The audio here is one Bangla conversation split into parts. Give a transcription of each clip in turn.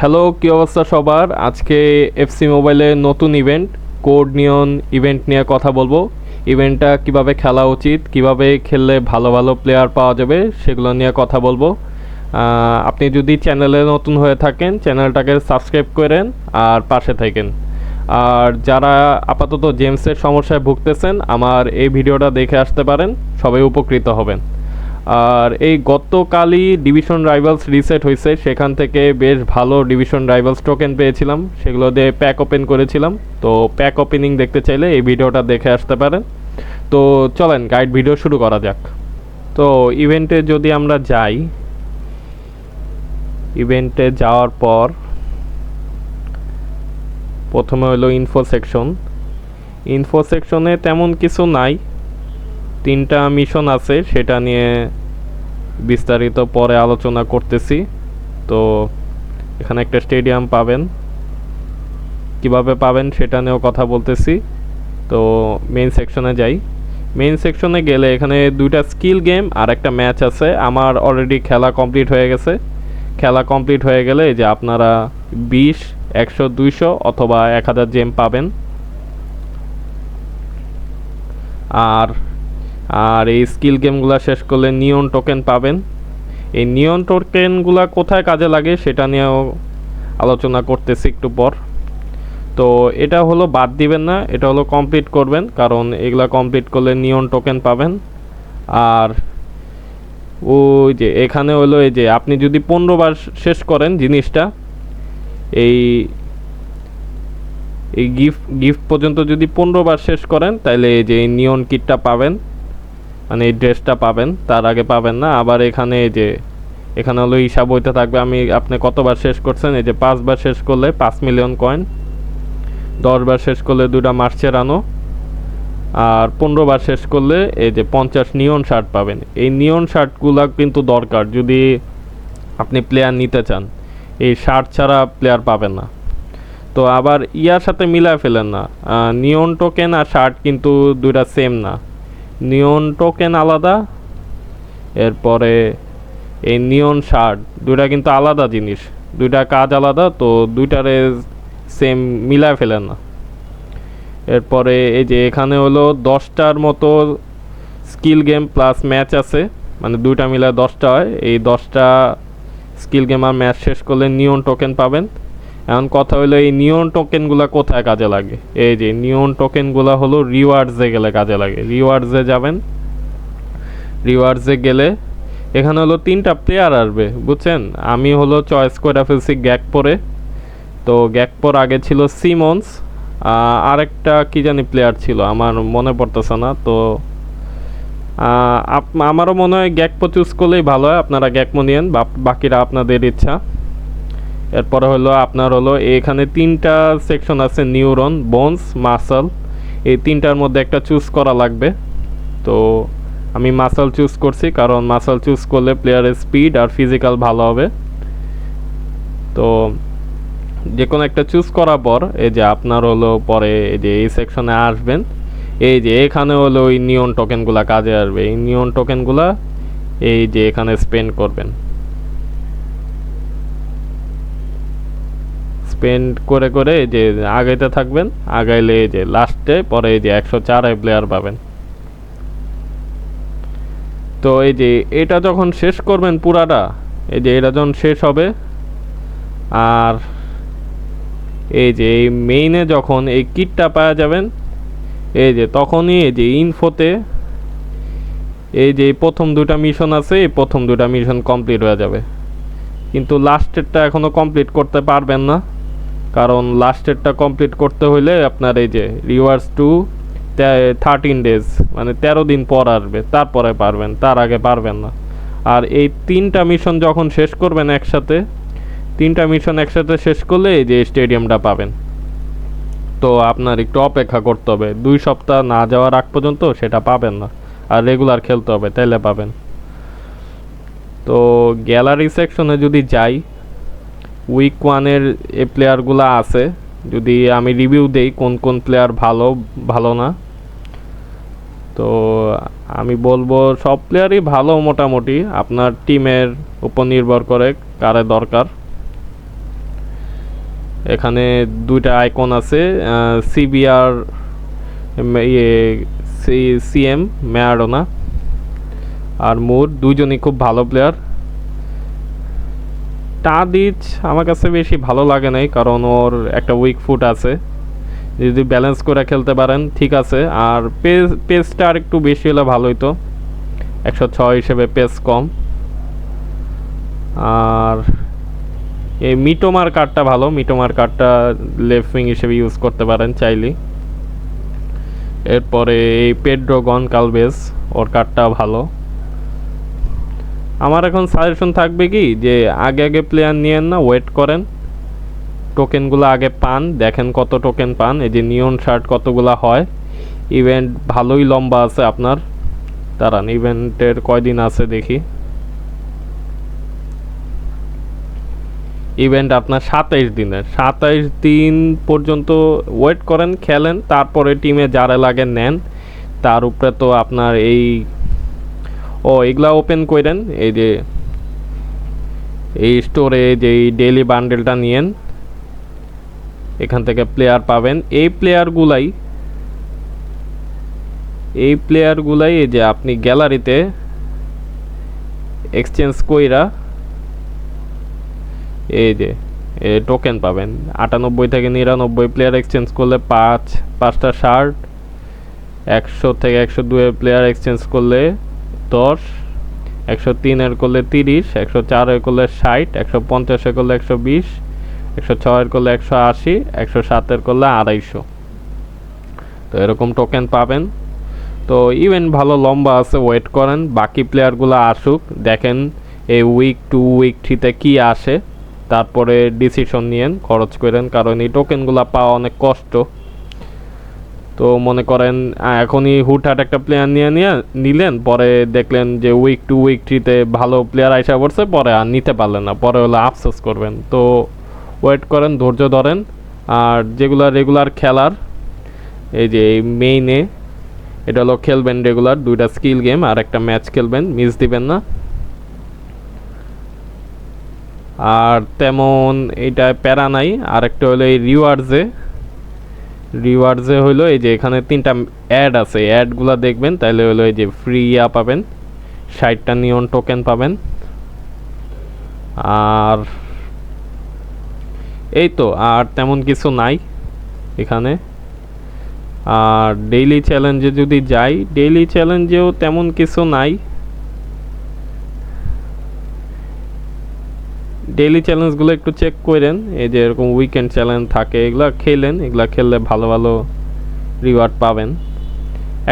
হ্যালো, কী অবস্থা সবার? আজকে এফসি মোবাইলে নতুন ইভেন্ট কোড নিয়ন ইভেন্ট নিয়ে কথা বলবো। ইভেন্টটা কিভাবে খেলা উচিত, কিভাবে খেললে ভালো ভালো প্লেয়ার পাওয়া যাবে সেগুলো নিয়ে কথা বলবো। আপনি যদি চ্যানেলে নতুন হয়ে থাকেন চ্যানেলটাকে সাবস্ক্রাইব করেন আর পাশে থাকেন। আর যারা আপাতত জেমসের সমস্যায় ভুগতেছেন আমার এই ভিডিওটা দেখে আসতে পারেন, সবাই উপকৃত হবেন। আর এই গতকালই ডিভিশন রাইভালস রিসেট হয়েছে, সেখান থেকে বেশ ভালো ডিভিশন রাইভালস টোকেন পেয়েছিলাম, সেগুলো দিয়ে প্যাক ওপেন করেছিলাম। তো প্যাক ওপেনিং দেখতে চাইলে এই ভিডিওটা দেখে আসতে পারেন। তো চলেন গাইড ভিডিও শুরু করা যাক। তো ইভেন্টে যদি আমরা যাই, ইভেন্টে যাওয়ার পর প্রথমে হলো ইনফো সেকশন। ইনফো সেকশনে তেমন কিছু নাই, 3টা মিশন আছে, সেটা নিয়ে বিস্তারিত পরে আলোচনা করতেছি। তো এখানে একটা স্টেডিয়াম পাবেন, কিভাবে পাবেন সেটা নিয়েও কথা বলতেছি। তো মেইন সেকশনে যাই। মেইন সেকশনে গেলে এখানে 2টা স্কিল গেম আর একটা ম্যাচ আছে। আমার অলরেডি খেলা কমপ্লিট হয়ে গেছে। খেলা কমপ্লিট হয়ে গেলে যে আপনারা 20, 100, 200 অথবা 1000 জেম পাবেন। আর আর এই স্কিল গেমগুলো শেষ করলে নিয়ন টোকেন পাবেন। এই নিয়ন টোকেনগুলো কোথায় কাজে লাগে সেটা নিয়েও আলোচনা করতেছি একটু পর। তো এটা হলো বাদ দিবেন না, এটা হলো কমপ্লিট করবেন, কারণ এগুলা কমপ্লিট করলে নিয়ন টোকেন পাবেন। আর ওই যে এখানে হলো এই যে আপনি যদি 15 বার শেষ করেন জিনিসটা, এই এই গিফট পর্যন্ত যদি 15 বার শেষ করেন তাহলে এই যে এই নিয়ন কিটটা পাবেন, মানে এই ড্রেসটা পাবেন। তার আগে পাবেন না। আবার এখানে এই যে এখানে হলো হিসাব হইতে থাকবে আপনি কতবার শেষ করছেন। এই যে 5 বার শেষ করলে 5 মিলিয়ন কয়েন, 10 বার শেষ করলে 2টা মার্চের আনো, আর 15 বার শেষ করলে এই যে 50 নিয়ন শার্ট পাবেন। এই নিয়ন শার্টগুলো কিন্তু দরকার যদি আপনি প্লেয়ার নিতে চান, এই শার্ট ছাড়া প্লেয়ার পাবেন না। তো আবার ইয়ার সাথে মিলায় ফেলেন না, নিয়ন টোকেন আর শার্ট কিন্তু দুইটা সেম না। নিয়ন টোকেন আলাদা, এরপরে এই নিয়ন শার্ট দুইটা কিন্তু আলাদা জিনিস, দুইটা কাজ আলাদা। তো দুইটারে সেম মিলায় ফেলেন না। এরপরে এই যে এখানে হলো 10টার মতো স্কিল গেম প্লাস ম্যাচ আছে, মানে দুইটা মিলায় 10টা হয়। এই 10টা স্কিল গেম আর ম্যাচ শেষ করলে নিয়ন টোকেন পাবেন। এখন কথা হলো এই নিয়ন টোকেনগুলো কোথায় কাজে লাগে। এই যে নিয়ন টোকেনগুলো হলো রিওয়ার্ডসে গেলে কাজে লাগে। রিওয়ার্ডসে যাবেন, রিওয়ার্ডসে গেলে এখানে হলো 3টা প্লেয়ার আসবে, বুঝছেন। আমি হলো চয়েস করে ফেলছি গ্যাকপোরে। তো গ্যাকপোর আগে ছিল সিমন্স, আরেকটা কি জানি প্লেয়ার ছিল, আমার মনে পড়তেছে না। তো আমারও মনে হয় গ্যাকপো চুজ করলেই ভালো হয়, আপনারা গ্যাকপো নিয়েন, বাকিরা আপনাদের ইচ্ছা। এরপরে হলো আপনার হলো এখানে 3টা সেকশন আছে, নিউরন, বোনস, মাসল। এই 3টার মধ্যে একটা চুজ করা লাগবে। তো আমি মাসল চুজ করছি, কারণ মাসল চুজ করলে প্লেয়ারের স্পিড আর ফিজিক্যাল ভালো হবে। তো যে কোনো একটা চুজ করার পর এই যে আপনার হলো পরে এই যে এই সেকশনে আসবেন, এই যে এখানে হলো ওই নিয়ন টোকেনগুলা কাজে আসবে। এই নিয়ন টোকেনগুলা এই যে এখানে স্পেন্ড করবেন, স্পেন্ড করে করে এই যে আগাইতে থাকবেন। আগাইলে এই যে লাস্টে পরে এই যে 104 প্লেয়ার পাবেন। তো এই যে এটা যখন শেষ করবেন পুরাটা, এই যে এটা যখন শেষ হবে, আর এই যে এই মেইনে যখন এই কিটটা পাওয়া যাবেন, এই যে তখনই এই যে ইনফোতে এই যে প্রথম 2টা মিশন আছে, এই প্রথম 2টা মিশন কমপ্লিট হয়ে যাবে। কিন্তু লাস্টেরটা এখনও কমপ্লিট করতে পারবেন না, কারণ লাস্টেরটা কমপ্লিট করতে হইলে আপনার এই যে রিওয়ার্ডস টু 13 ডেজ, মানে 13 দিন পর আসবে, তারপরে পারবেন, তার আগে পারবেন না। আর এই 3টা মিশন যখন শেষ করবেন একসাথে, 3টা মিশন একসাথে শেষ করলে এই যে স্টেডিয়ামটা পাবেন। তো আপনার একটু অপেক্ষা করতে হবে, 2 সপ্তাহ না যাওয়ার আগ পর্যন্ত সেটা পাবেন না, আর রেগুলার খেলতে হবে, তাইলে পাবেন। তো গ্যালারি সেকশনে যদি যাই, উইক 1-এর এই প্লেয়ারগুলো আছে, যদি আমি রিভিউ দেই কোন কোন প্লেয়ার ভালো ভালো না। তো আমি বলবো সব প্লেয়ারই ভালো মোটামুটি, আপনার টিমের উপর নির্ভর করে কারে দরকার। এখানে দুইটা আইকন আছে, সিবিআর সিএম ম্যারাডোনা আর মুর, দুইজনই খুব ভালো প্লেয়ার। টাদিচ আমার কাছে বেশি ভালো লাগে নাই, কারণ ওর একটা উইক ফুট আছে, যদি ব্যালেন্স করে খেলতে পারেন ঠিক আছে। আর পেসটা আর একটু বেশি হলে ভালো হতো, 106 হিসেবে পেস কম। আর এই মিটোমার কার্ডটা ভালো, মিটোমার কার্ডটা লেফট উইং হিসেবে ইউজ করতে পারেন চাইলে। এরপরে এই পেড্রো গনকালভেস, ওর কার্ডটা ভালো। আমার এখন সাজেশন থাকবে কি, যে আগে আগে প্লেয়ার নিয়েন না, ওয়েট করেন, টোকেনগুলো আগে পান, দেখেন কত টোকেন পান। এই যে নিয়ন শার্ট কতগুলা হয়, ইভেন্ট ভালোই লম্বা আছে আপনার, দাঁড়ান ইভেন্টের কয়দিন আছে দেখি। ইভেন্ট আপনার 27 দিনের, 27 দিন পর্যন্ত ওয়েট করেন, খেলেন, তারপরে টিমে যারা লাগে নেন। তার উপরে তো আপনার এগুলা ওপেন করেন, এই যে এই স্টোরে যে ডেইলি বান্ডেলটা নিয়েন, এখান থেকে প্লেয়ার পাবেন। এই প্লেয়ারগুলাই এই যে আপনি গ্যালারিতে এক্সচেঞ্জ কইরা এই যে টোকেন পাবেন। 98 থেকে 99 প্লেয়ার এক্সচেঞ্জ করলে 5টা শার্ট, 100 থেকে 102 এর প্লেয়ার এক্সচেঞ্জ করলে 10, 103 এর করলে 30, 104 এর করলে 60, 150 এর করলে 120, 106 এর করলে 180, 107 এর করলে 250। তো এরকম টোকেন পাবেন। তো ইভেন্ট ভালো লম্বা আছে, ওয়েট করেন, বাকি প্লেয়ারগুলো আসুক, দেখেন এই উইক 2 উইক 3তে কি আসে, তারপরে ডিসিশন নিয়েন, খরচ করেন, কারণ এই টোকেনগুলো পাওয়া অনেক কষ্ট। তো মনে করেন এখনই হুটহাট একটা প্লেয়ার নিলেন, পরে দেখলেন যে উইক 2 উইক 3তে ভালো প্লেয়ার আইসা পড়ছে, পরে আর নিতে পারলেন না, পরে হলো আফসোস করবেন। তো ওয়েট করেন, ধৈর্য ধরেন। আর যেগুলো রেগুলার খেলার, এই যে মেইনে এটা হলো খেলবেন রেগুলার, 2টা স্কিল গেম আর একটা ম্যাচ খেলবেন, মিস দিবেন না। আর তেমন এটা প্যারা নাই। আর একটা হলো এই রিওয়ার্ডসে হলো এই যে এখানে 3টা অ্যাড আছে, অ্যাডগুলো দেখবেন, তাহলে হলো এই যে ফ্রি পাবেন, 60টা নিয়ন টোকেন পাবেন। আর এই তো, আর তেমন কিছু নাই এখানে। আর ডেইলি চ্যালেঞ্জে যদি যাই, ডেইলি চ্যালেঞ্জেও তেমন কিছু নাই। ডেইলি চ্যালেঞ্জগুলো একটু চেক করেন, এই যে এরকম উইকেন্ড চ্যালেঞ্জ থাকে, এগুলা খেললে ভালো ভালো রিওয়ার্ড পাবেন।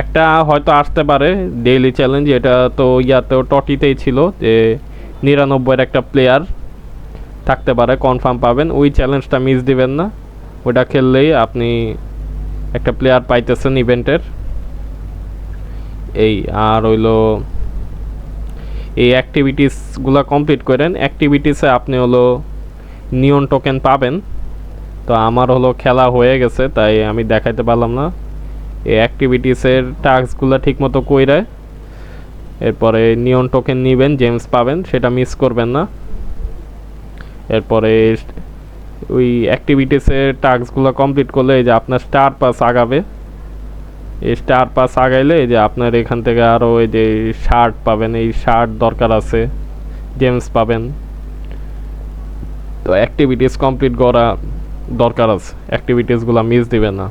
একটা হয়তো আসতে পারে ডেইলি চ্যালেঞ্জ, এটা তো ইয়াতেও টটিতেই ছিল, যে 99 একটা প্লেয়ার থাকতে পারে, কনফার্ম পাবেন। ওই চ্যালেঞ্জটা মিস দিবেন না, ওটা খেললেই আপনি একটা প্লেয়ার পাইতেছেন ইভেন্টের। এই আর হইলো এই অ্যাক্টিভিটিসগুলো কমপ্লিট করেন, অ্যাক্টিভিটিসে আপনি হলো নিয়ন টোকেন পাবেন। তো আমার হলো খেলা হয়ে গেছে, তাই আমি দেখাইতে পারলাম না। এই অ্যাক্টিভিটিসের টাস্কগুলো ঠিকমতো কইরা এরপরে নিয়ন টোকেন নেবেন, জেমস পাবেন, সেটা মিস করবেন না। এরপরে ওই অ্যাক্টিভিটিসের টাস্কগুলো কমপ্লিট করলে এই যে আপনার স্টার পাস আগাবে, এই স্টার পাস আগাইলে এই যে আপনার এখান থেকে আরও এই যে শার্ট পাবেন, এই শার্ট দরকার আছে, জেমস পাবেন। তো অ্যাক্টিভিটিস কমপ্লিট করা দরকার আছে, অ্যাক্টিভিটিসগুলো মিস দিবেন না।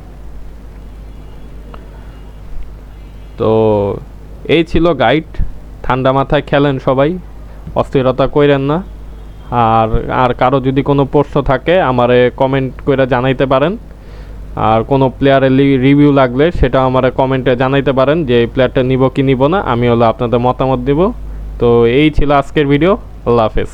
তো এই ছিল গাইড, ঠান্ডা মাথায় খেলেন সবাই, অস্থিরতা কইরেন না। আর কারো যদি কোনো প্রশ্ন থাকে আমারে কমেন্ট করে জানাইতে পারেন। আর কোনো প্লেয়ারের রিভিউ লাগলে সেটা আমার কমেন্টে জানাইতে পারেন, যে এই প্লেয়ারটা নিব কি নিব না, আমি হলো আপনাদের মতামত দিব। তো এই ছিল আজকের ভিডিও, আল্লাহ হাফেজ।